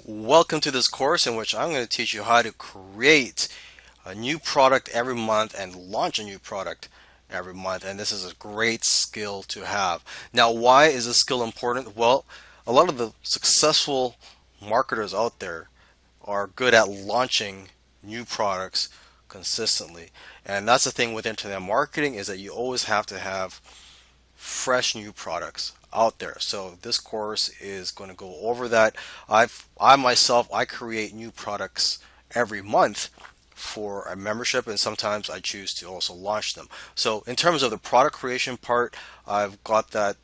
Welcome to this course in which I'm going to teach you how to create a new product every month and launch a new product every month. And this is a great skill to have. Now, why is this skill important? Well, a lot of the successful marketers out there are good at launching new products consistently. And that's the thing with internet marketing is that you always have to have fresh new products out there. So this course is going to go over that. I create new products every month for a membership, and sometimes I choose to also launch them. So in terms of the product creation part, I've got that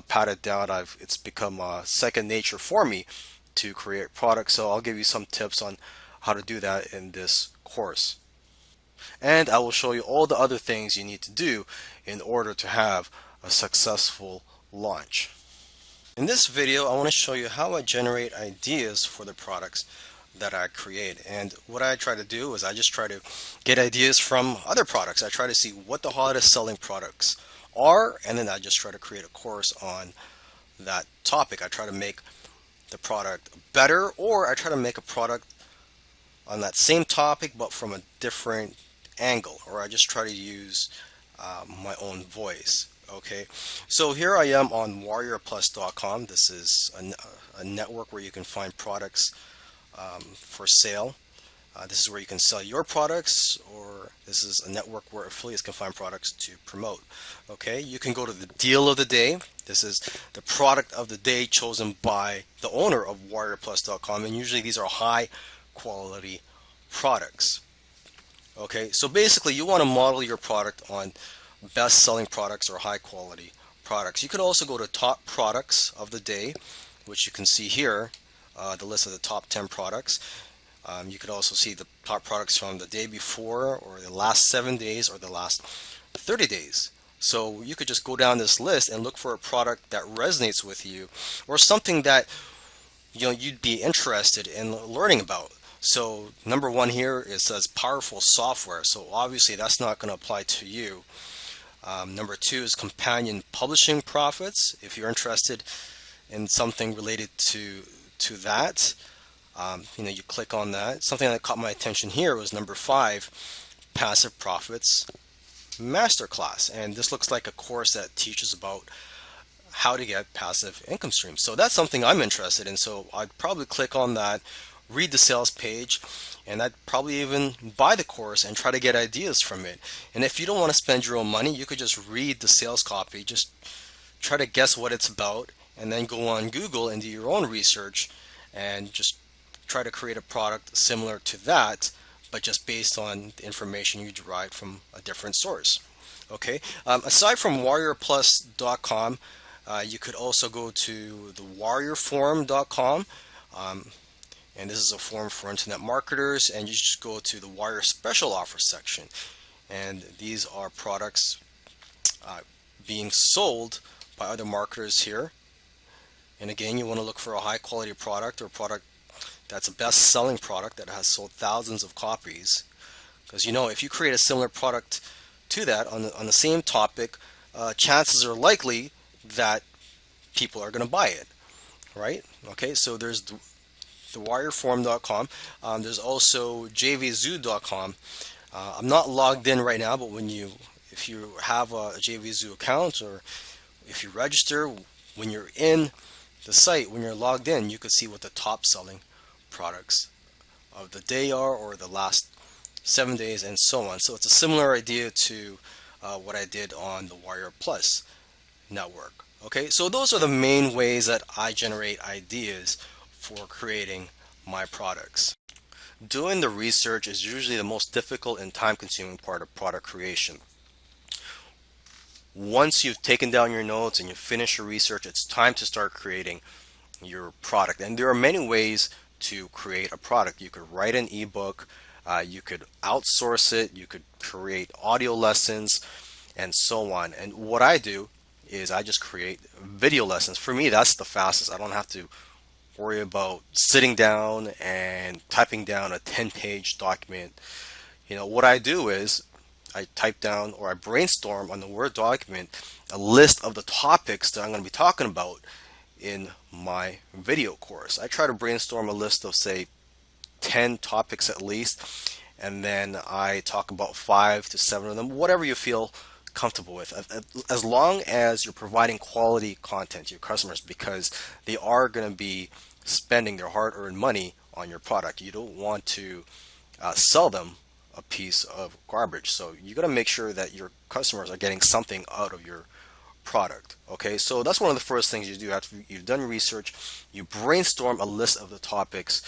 patted down. It's become second nature for me to create products. So I'll give you some tips on how to do that in this course. And I will show you all the other things you need to do in order to have a successful launch. In this video, I want to show you how I generate ideas for the products that I create. And what I try to do is I just try to get ideas from other products. I try to see what the hottest selling products are, and then I just try to create a course on that topic. I try to make the product better, or I try to make a product on that same topic but from a different angle, or I just try to use my own voice. Okay, so here I am on warriorplus.com. This is a network where you can find products for sale. This is where you can sell your products, or this is a network where affiliates can find products to promote. Okay, you can go to the deal of the day. This is the product of the day chosen by the owner of warriorplus.com, and usually these are high quality products. Okay, so basically you want to model your product on best selling products or high quality products. You could also go to top products of the day, which you can see here, the list of the top 10 products. You could also see the top products from the day before, or the last 7 days, or the last 30 days. So you could just go down this list and look for a product that resonates with you, or something that you'd be interested in learning about. So number one here, it says powerful software. So obviously that's not going to apply to you. Number two is companion publishing profits. If you're interested in something related to that, you click on that. Something that caught my attention here was number five, passive profits masterclass. And this looks like a course that teaches about how to get passive income streams. So that's something I'm interested in. So I'd probably click on that, read the sales page, and I'd probably even buy the course and try to get ideas from it. And if you don't want to spend your own money, you could just read the sales copy, just try to guess what it's about, and then go on Google and do your own research and just try to create a product similar to that, but just based on the information you derived from a different source. Okay. Aside from warriorplus.com, you could also go to the warriorforum.com. And this is a forum for internet marketers, and you just go to the Warrior Special Offers section. And these are products being sold by other marketers here. And again, you want to look for a high quality product, or a product that's a best selling product that has sold thousands of copies. Because if you create a similar product to that on the same topic, chances are likely that people are going to buy it, right? Okay, so there's the warriorforum.com. There's also jvzoo.com. I'm not logged in right now, but if you have a JVZoo account, or if you register, when you're in the site, when you're logged in, you could see what the top selling products of the day are, or the last 7 days, and so on. So it's a similar idea to what I did on the Warrior Plus network. Okay, so those are the main ways that I generate ideas for creating my products. Doing the research is usually the most difficult and time-consuming part of product creation. Once you've taken down your notes and you finish your research, it's time to start creating your product. And there are many ways to create a product. You could write an ebook, you could outsource it, you could create audio lessons, and so on. And what I do is I just create video lessons. For me, that's the fastest. I don't have to worry about sitting down and typing down a 10-page document. What I do is I type down, or I brainstorm on the Word document, a list of the topics that I'm going to be talking about in my video course. I try to brainstorm a list of, say, 10 topics at least, and then I talk about 5 to 7 of them, whatever you feel comfortable with, as long as you're providing quality content to your customers, because they are going to be spending their hard-earned money on your product. You don't want to sell them a piece of garbage. So you got to make sure that your customers are getting something out of your product. Okay, so that's one of the first things you do after you've done research. You brainstorm a list of the topics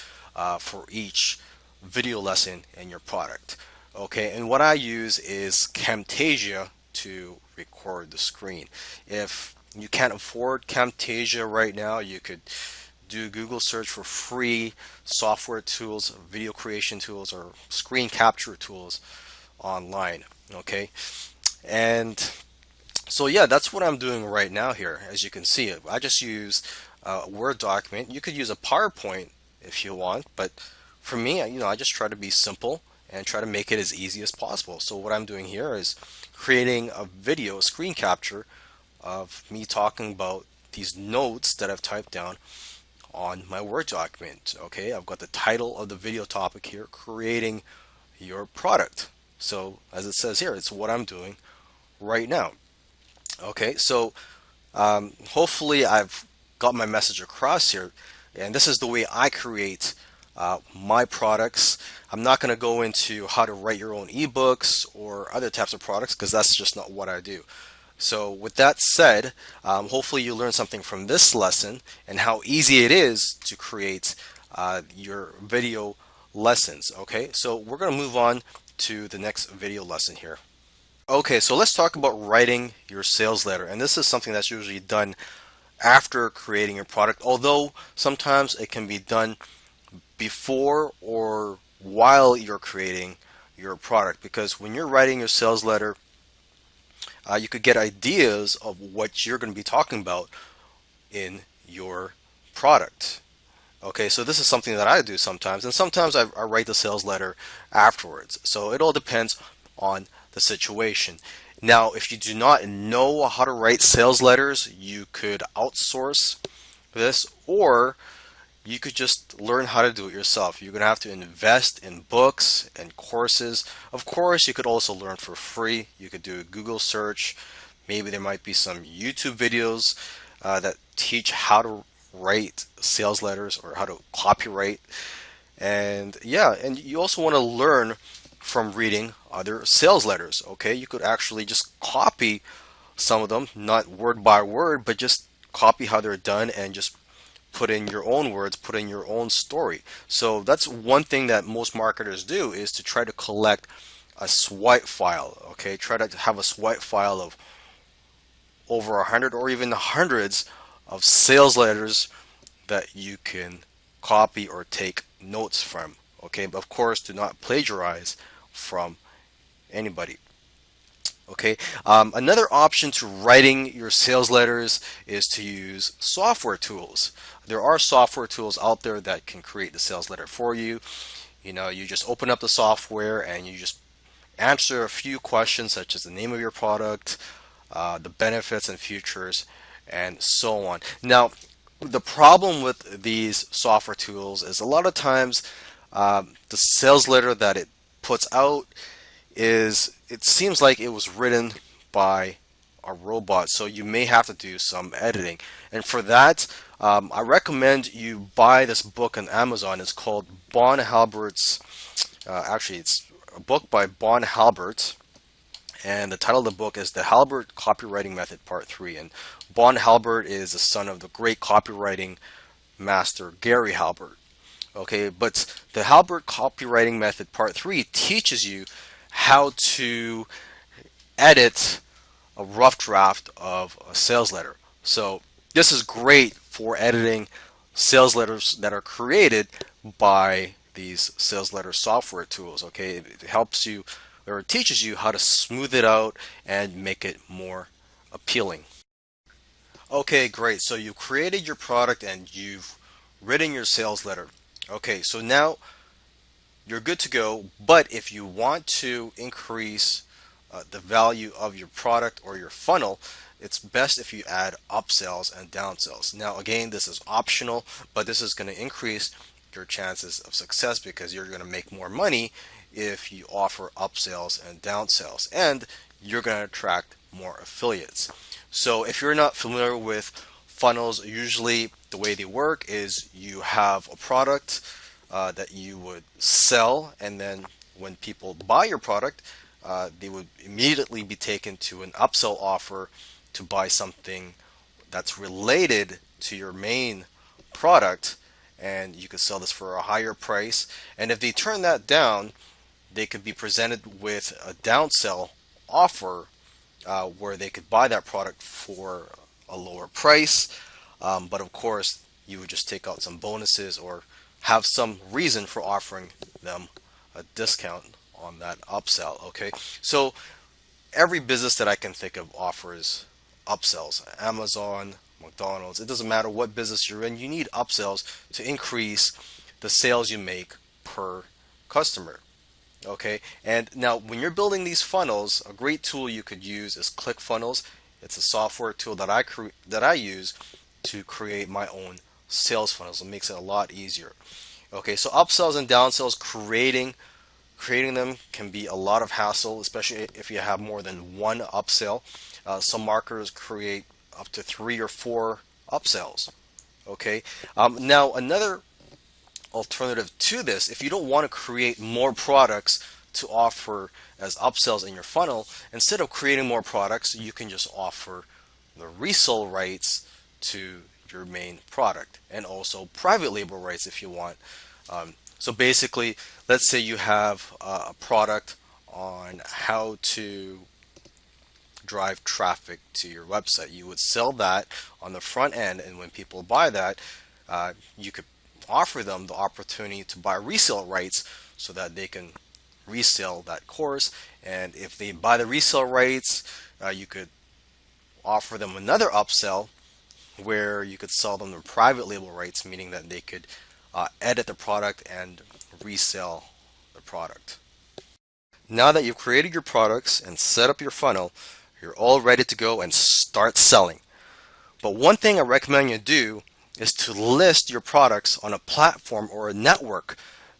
for each video lesson in your product. Okay, and what I use is Camtasia to record the screen. If you can't afford Camtasia right now, you could do Google search for free software tools, video creation tools, or screen capture tools online. Okay, and so yeah, that's what I'm doing right now here. As you can see, I just use a Word document. You could use a PowerPoint if you want, but for me, I just try to be simple and try to make it as easy as possible. So what I'm doing here is creating a video, a screen capture of me talking about these notes that I've typed down on my Word document. Okay, I've got the title of the video topic here, creating your product. So as it says here, it's what I'm doing right now. Okay, so hopefully I've got my message across here, and this is the way I create my products. I'm not going to go into how to write your own ebooks or other types of products, because that's just not what I do. So with that said, hopefully you learned something from this lesson and how easy it is to create your video lessons. Okay, so we're going to move on to the next video lesson here. Okay, so let's talk about writing your sales letter. And this is something that's usually done after creating your product, although sometimes it can be done before or while you're creating your product. Because when you're writing your sales letter, you could get ideas of what you're going to be talking about in your product. Okay, so this is something that I do sometimes, and sometimes I write the sales letter afterwards. So it all depends on the situation. Now, if you do not know how to write sales letters, you could outsource this, or you could just learn how to do it yourself. You're going to have to invest in books and courses. Of course, you could also learn for free. You could do a Google search. Maybe there might be some YouTube videos that teach how to write sales letters or how to copyright. And yeah, and you also want to learn from reading other sales letters. Okay, you could actually just copy some of them, not word by word, but just copy how they're done and just put in your own words, put in your own story. So that's one thing that most marketers do, is to try to collect a swipe file. Okay, try to have a swipe file of over 100 or even hundreds of sales letters that you can copy or take notes from. Okay, but of course, do not plagiarize from anybody. Okay, another option to writing your sales letters is to use software tools. There are software tools out there that can create the sales letter for you. You just open up the software and you just answer a few questions, such as the name of your product, the benefits and features, and so on. Now, the problem with these software tools is a lot of times the sales letter that it puts out it seems like it was written by a robot, so you may have to do some editing. And for that, I recommend you buy this book on Amazon. It's called Bon Halbert's, actually it's a book by Bon Halbert, and the title of the book is The Halbert Copywriting Method Part 3. And Bon Halbert is the son of the great copywriting master Gary Halbert. Okay, but the Halbert Copywriting Method Part 3 teaches you how to edit a rough draft of a sales letter. So this is great for editing sales letters that are created by these sales letter software tools. Okay, it helps you, or it teaches you how to smooth it out and make it more appealing. Okay, great. So you created your product and you've written your sales letter. Okay, so now you're good to go. But if you want to increase the value of your product or your funnel, it's best if you add upsells and downsells. Now, again, this is optional, but this is going to increase your chances of success because you're going to make more money if you offer upsells and downsells, and you're going to attract more affiliates. So, if you're not familiar with funnels, usually the way they work is you have a product that you would sell, and then when people buy your product, they would immediately be taken to an upsell offer to buy something that's related to your main product, and you could sell this for a higher price. And if they turn that down, they could be presented with a downsell offer where they could buy that product for a lower price. But of course, you would just take out some bonuses or have some reason for offering them a discount on that upsell. Okay, so every business that I can think of offers upsells. Amazon, McDonald's, it doesn't matter what business you're in, you need upsells to increase the sales you make per customer. Okay, and now when you're building these funnels, a great tool you could use is ClickFunnels. It's a software tool that I use to create my own sales funnels. It makes it a lot easier. Okay, so upsells and downsells, creating them can be a lot of hassle, especially if you have more than one upsell. Some marketers create up to 3 or 4 upsells. Okay, now another alternative to this, if you don't want to create more products to offer as upsells in your funnel, instead of creating more products, you can just offer the resale rights to your main product, and also private label rights if you want. So basically, let's say you have a product on how to drive traffic to your website. You would sell that on the front end, and when people buy that, you could offer them the opportunity to buy resale rights so that they can resell that course. And if they buy the resale rights, you could offer them another upsell where you could sell them the private label rights, meaning that they could edit the product and resell the product. Now that you've created your products and set up your funnel, you're all ready to go and start selling. But one thing I recommend you do is to list your products on a platform or a network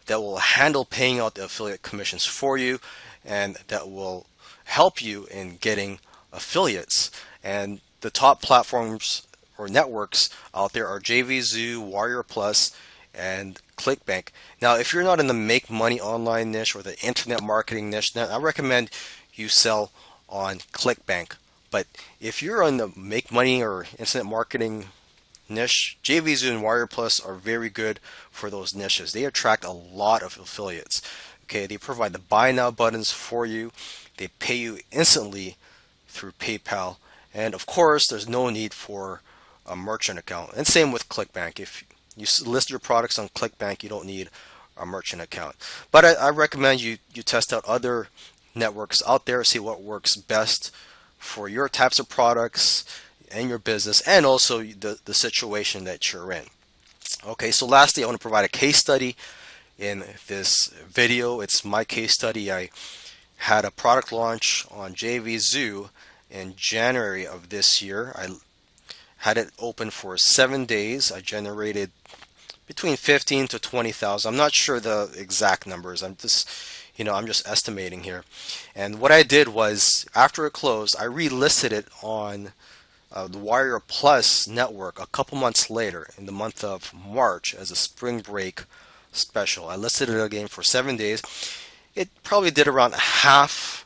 that will handle paying out the affiliate commissions for you, and that will help you in getting affiliates. And the top platforms or networks out there are JVZoo, Warrior Plus, and ClickBank. Now, if you're not in the make money online niche or the internet marketing niche, then I recommend you sell on ClickBank. But if you're on the make money or internet marketing niche, JVZoo and Warrior Plus are very good for those niches. They attract a lot of affiliates. Okay, they provide the buy now buttons for you. They pay you instantly through PayPal, and of course, there's no need for a merchant account. And same with ClickBank. If you list your products on ClickBank, you don't need a merchant account. But I recommend you test out other networks out there, see what works best for your types of products and your business, and also the situation that you're in. Okay, so lastly, I want to provide a case study in this video. It's my case study. I had a product launch on JVZoo in January of this year. I had it open for 7 days. I generated between 15 to 20,000. I'm not sure the exact numbers. I'm just estimating here. And what I did was, after it closed, I relisted it on the Warrior Plus network a couple months later, in the month of March, as a spring break special. I listed it again for 7 days. It probably did around half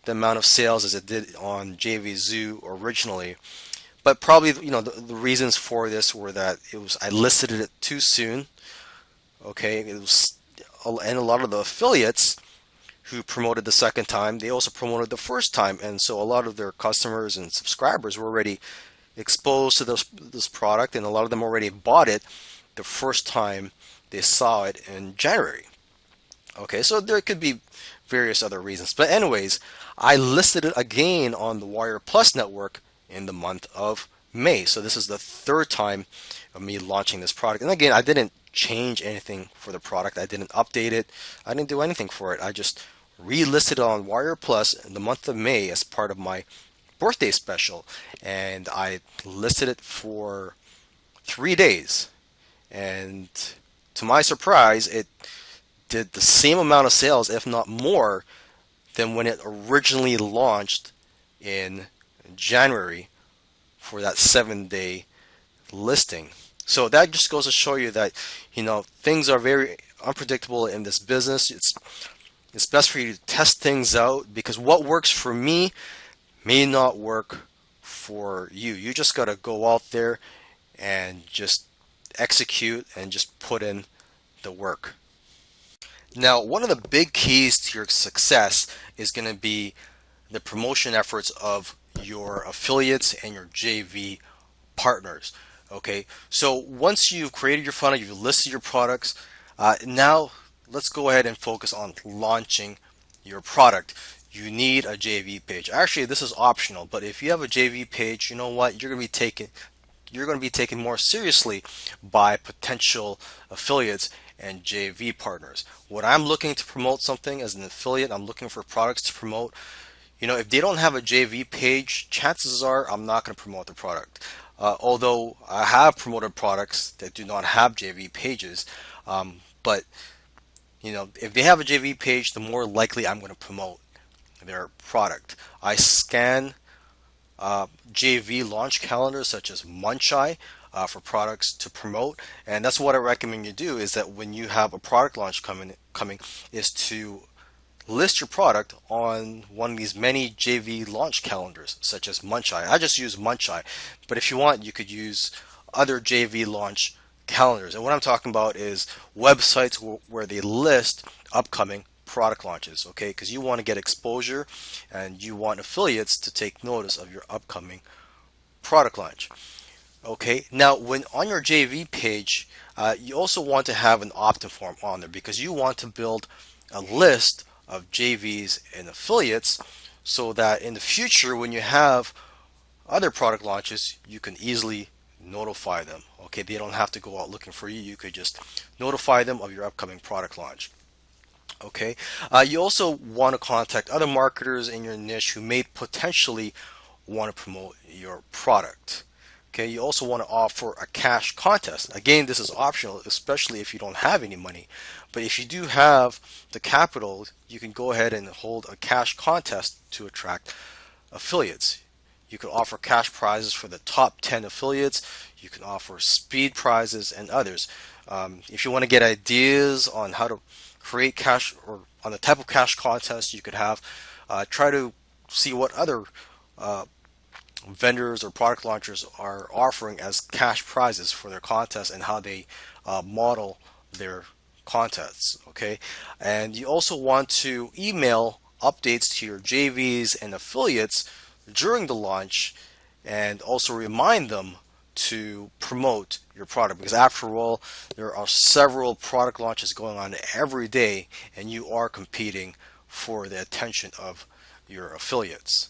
the amount of sales as it did on JVZoo originally. But probably, the reasons for this were that I listed it too soon. Okay, and a lot of the affiliates who promoted the second time, they also promoted the first time, and so a lot of their customers and subscribers were already exposed to this product, and a lot of them already bought it the first time they saw it in January. Okay, so there could be various other reasons, but anyways, I listed it again on the Warrior Plus network in the month of May. So this is the third time of me launching this product. And again, I didn't change anything for the product. I didn't update it. I didn't do anything for it. I just relisted it on Warrior Plus in the month of May as part of my birthday special, and I listed it for 3 days. And to my surprise, it did the same amount of sales, if not more, than when it originally launched in January for that 7 day listing. So that just goes to show you that, things are very unpredictable in this business. It's best for you to test things out, because what works for me may not work for you. You just got to go out there and just execute and just put in the work. Now, one of the big keys to your success is going to be the promotion efforts of your affiliates and your JV partners. Okay, so once you've created your funnel, you've listed your products, now let's go ahead and focus on launching your product. You need a JV page. Actually, this is optional, but if you have a JV page, you know what? You're going to be taken more seriously by potential affiliates and JV partners. When I'm looking to promote something as an affiliate, I'm looking for products to promote. If they don't have a JV page, chances are I'm not going to promote the product. Although I have promoted products that do not have JV pages, but if they have a JV page, the more likely I'm going to promote their product. I scan JV launch calendars such as Muncheye for products to promote, and that's what I recommend you do. Is that when you have a product launch coming, is to list your product on one of these many JV launch calendars such as Muncheye. I just use Muncheye, but if you want, you could use other JV launch calendars. And what I'm talking about is websites where they list upcoming product launches, okay? Because you want to get exposure and you want affiliates to take notice of your upcoming product launch. Okay, now when on your JV page, you also want to have an opt-in form on there, because you want to build a list of JVs and affiliates so that in the future, when you have other product launches, you can easily notify them. Okay, they don't have to go out looking for you. You could just notify them of your upcoming product launch. Okay, you also want to contact other marketers in your niche who may potentially want to promote your product. Okay, you also want to offer a cash contest. Again, this is optional, especially if you don't have any money. But if you do have the capital, you can go ahead and hold a cash contest to attract affiliates. You can offer cash prizes for the top 10 affiliates. You can offer speed prizes and others. If you want to get ideas on how to create cash, or on the type of cash contest you could have, try to see what other vendors or product launchers are offering as cash prizes for their contests and how they model their contests. Okay, and you also want to email updates to your JVs and affiliates during the launch, and also remind them to promote your product, because after all, there are several product launches going on every day and you are competing for the attention of your affiliates.